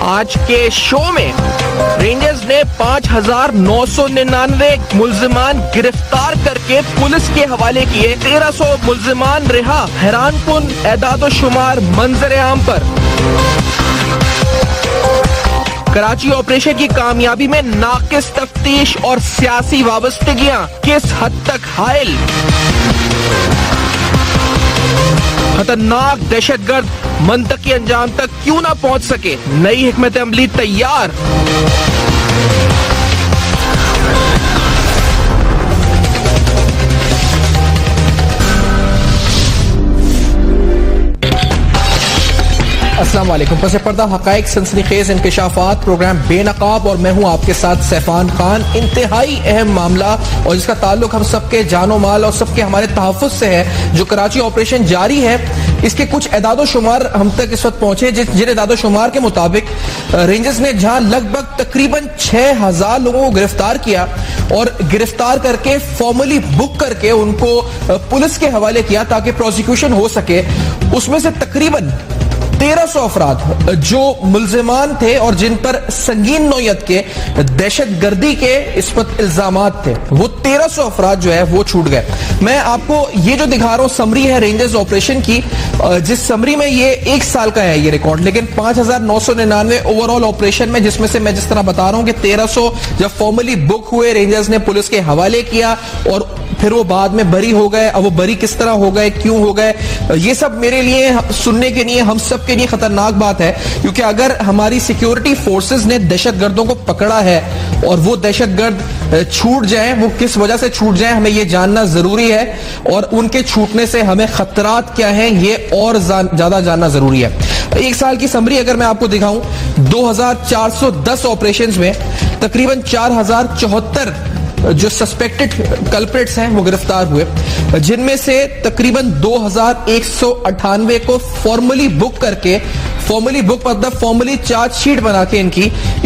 आज के शो में रेंजर्स ने 5,999 मुल्जिमान गिरफ्तार करके पुलिस के हवाले किए। 1300 मुल्जिमान रिहा। हैरानकुन एदादो शुमार मंजर आम पर। कराची ऑपरेशन की कामयाबी में नाकिस तफ्तीश और सियासी वाबस्तगियां किस हद तक हायल। खतरनाक दहशतगर्द मंतकी अंजाम तक क्यों ना पहुंच सके, नई हिकमत अमली तैयार। अस्सलाम वालेकुम। पसे पर्दा हकाइक सनसनीखेज इंकशाफात प्रोग्राम बेनकाब और मैं हूं आपके साथ सैफान खान। इंतहाई अहम मामला और जिसका ताल्लुक हम सबके जानो माल और सबके हमारे तहफ़्फ़ुज़ से है। जो कराची ऑपरेशन जारी है इसके कुछ एदादो शुमार हम तक इस वक्त पहुंचे, जिन एदादो शुमार के मुताबिक रेंजर्स ने जहां लगभग तकरीबन 6,000 लोगों को गिरफ्तार किया और गिरफ्तार करके फॉर्मली बुक करके उनको पुलिस के हवाले किया ताकि प्रोसिक्यूशन हो सके, उसमें से तकरीबन 1300 अफराद जो मुल्जिमान थे और जिन पर संगीन नौयत के दहशतगर्दी के इस वक्त इल्जामात थे, वो 1300 अफराद जो है वो छूट गए। मैं आपको ये जो दिखा रहा हूं समरी है रेंजर्स ऑपरेशन की, जिस समरी में ये 1 साल का है ये रिकॉर्ड, लेकिन 5,999 ओवरऑल ऑपरेशन में, जिसमें से मैं जिस तरह बता रहा हूं कि 1300 जब फॉर्मली बुक हुए, रेंजर्स ने पुलिस के हवाले किया और फिर वो बाद में बरी हो गए। अब वो बरी किस तरह हो गए, क्यों हो गए, ये सब मेरे लिए सुनने के लिए, हम सब के लिए खतरनाक बात है। क्योंकि अगर हमारी सिक्योरिटी फोर्सेस ने दहशतगर्दों को पकड़ा है और वो दहशतगर्द छूट जाएं, वो किस वजह से छूट जाएं, हमें ये जानना जरूरी है और उनके छूटने से हमें खतरात क्या हैं ये और ज्यादा जानना जरूरी है। 1 साल की समरी अगर मैं आपको दिखाऊं, 2,410 ऑपरेशंस में तकरीबन 4,074 जो सस्पेक्टेड कल्प्रिट्स हैं वो गिरफ्तार हुए, जिनमें से तकरीबन 2,198 को फॉर्मली बुक करके, फॉर्मली बुक मतलब फॉर्मली चार्जशीट बना के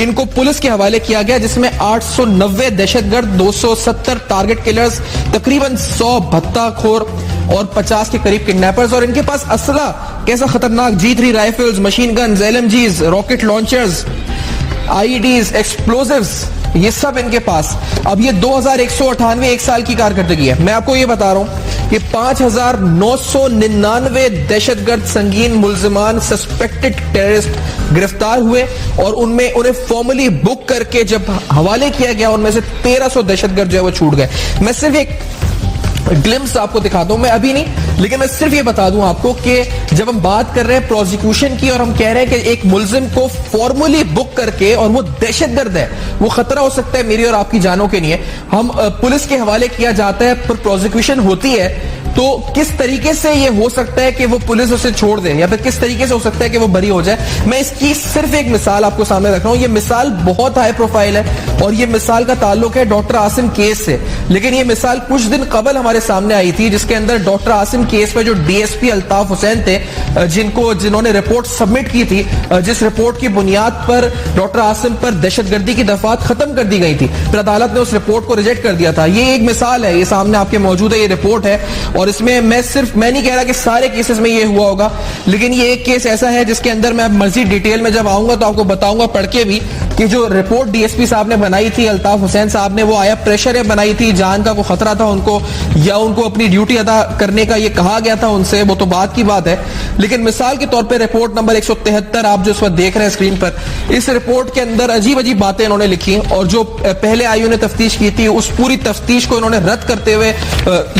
इनको पुलिस के हवाले किया गया, जिसमें 890 दहशतगर्द, 270 टारगेट किलर्स, तकरीबन 100 भत्ताखोर और 50 के करीब किडनैपर्स। और इनके पास असला कैसा खतरनाक, G3 rifles, machine guns, LMGs, rocket launchers, IEDs, explosives, ये सब इनके पास। अब ये 2,198 1 साल की कारकर्दगी है। मैं आपको ये बता रहा हूं कि 5,999 दहशतगर्द संगीन मुल्जिमान सस्पेक्टेड टेररिस्ट गिरफ्तार हुए और उनमें उन्हें फॉर्मली बुक करके जब हवाले किया गया, उनमें से 1300 दहशतगर्द जो है वो छूट गए। मैं सिर्फ एक ग्लिम्स आपको दिखाता हूं, मैं अभी नहीं, लेकिन मैं सिर्फ ये बता दूं आपको कि जब हम बात कर रहे हैं प्रोसिक्यूशन की और हम कह रहे हैं कि एक मुल्जिम को फॉर्मली बुक करके और वो दहशतगर्द है, वो खतरा हो सकता है मेरी और आपकी जानों के लिए, हम पुलिस के हवाले किया जाता है पर प्रोसिक्यूशन होती है, तो किस तरीके से ये हो सकता है कि वो पुलिस उसे छोड़ दे या फिर किस तरीके से हो सकता है कि वो बरी हो जाए। मैं इसकी सिर्फ एक मिसाल आपको सामने रख रहा हूं। ये मिसाल बहुत हाई प्रोफाइल है और ये मिसाल का ताल्लुक है डॉक्टर आसिम केस से, लेकिन ये मिसाल कुछ दिन कबल हमारे सामने आई थी, जिसके अंदर डॉक्टर आसिम केस में जो DSP अल्ताफ हुसैन थे, जिन्होंने रिपोर्ट सबमिट की थी, जिस रिपोर्ट की बुनियाद पर डॉक्टर आसिम पर दहशतगर्दी की दफात खत्म कर दी गई थी, फिर अदालत ने उस रिपोर्ट को रिजेक्ट कर दिया था। ये एक मिसाल है, ये सामने आपके मौजूद है, ये रिपोर्ट है और इसमें मैं नहीं कह रहा कि सारे केसेस में ये हुआ होगा, लेकिन ये एक केस ऐसा है जिसके अंदर मैं मजीद डिटेल में जब आऊंगा तो आपको बताऊंगा पढ़ के भी कि जो रिपोर्ट DSP साहब ने बनाई थी, अल्ताफ हुसैन साहब ने, वो आया प्रेशर है बनाई थी, जान का कोई खतरा था उनको या उनको अपनी ड्यूटी अदा करने का ये कहा गया था उनसे, वो तो बात की बात है। लेकिन मिसाल के तौर पर रिपोर्ट नंबर 173 आप जो इस वक्त देख रहे हैं स्क्रीन पर, इस रिपोर्ट के अंदर अजीब अजीब बातें इन्होंने लिखी और जो पहले आईओ ने तफ्तीश की थी उस पूरी तफ्तीश को इन्होंने रद्द करते हुए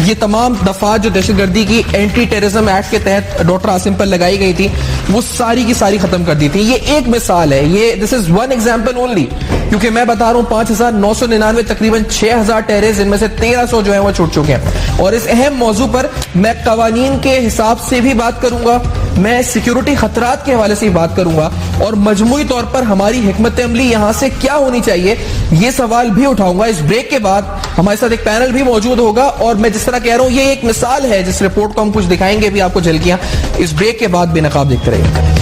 ये तमाम दफात जो दहशतगर्दी की एंटी टेररिज्म एक्ट के तहत डॉक्टर आसिम पर लगाई गई थी वो सारी की सारी खत्म कर दी थी। ये एक मिसाल है, ये this is one example only, क्योंकि मैं बता रहा हूं 5,999 तकरीबन 6,000 टेररिस्ट, इनमें से 1300 जो है वो छूट चुके हैं। और इस अहम मौजू पर मैं कवानीन के हिसाब से भी बात करूंगा, मैं सिक्योरिटी खतरात के हवाले से बात करूंगा और मजमूई तौर पर हमारी हिकमत अमली यहां से क्या होनी चाहिए ये सवाल भी उठाऊंगा। इस ब्रेक के बाद हमारे साथ एक पैनल भी मौजूद होगा और मैं जिस तरह कह रहा हूं ये एक मिसाल है, जिस रिपोर्ट को हम कुछ दिखाएंगे भी आपको झलकियां। इस ब्रेक के बाद बेनकाब देखते रहिए।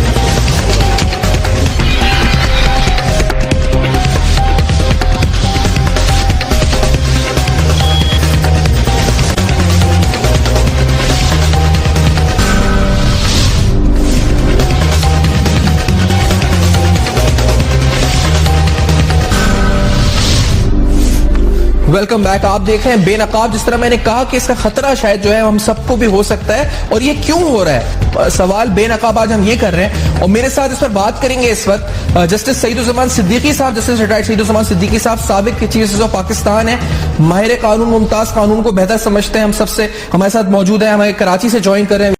Welcome back. आप देख रहे हैं बेनकाब। जिस तरह मैंने कहा कि इसका खतरा शायद जो है हम सबको भी हो सकता है, और ये क्यों हो रहा है, सवाल बेनकाब आज हम ये कर रहे हैं। और मेरे साथ इस पर बात करेंगे इस वक्त जस्टिस सईदुज़्ज़मान सिद्दीकी साहब, जस्टिस रिटायर्ड सईदुज़्ज़मान सिद्दीकी साहब, साबिक चीफ जस्टिस ऑफ पाकिस्तान है, माहिर कानून, मुमताज कानून को बेहतर समझते हैं हम सबसे। हमारे साथ मौजूद है, हमें कराची से ज्वाइन कर रहे हैं।